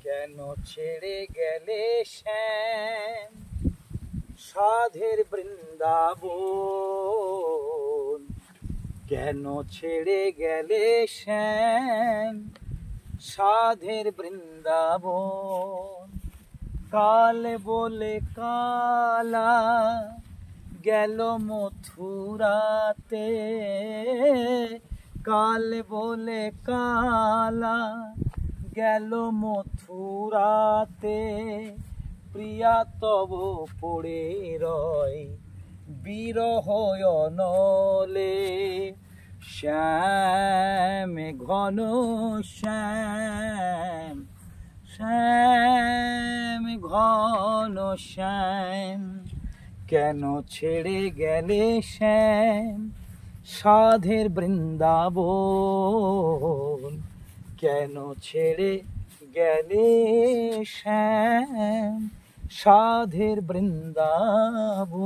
কেন ছেড়ে গেলে শ্যাম সাধের বৃন্দাবন, কেন ছেড়ে গেলে শ্যাম সাধের বৃন্দাবন। কাল বলে কালা গেল মথুরাতে, কাল বলে কালা গেল মথুরাতে, প্রিয়া তব পড়ে রয় বিরহ অনলে। শ্যাম ঘন শ্যাম, শ্যাম ঘন শ্যাম, কেন ছেড়ে গেলে শ্যাম সাধের বৃন্দাবন, কেন ছেড়ে গেলে শ্যাম সাধের বৃন্দাবন।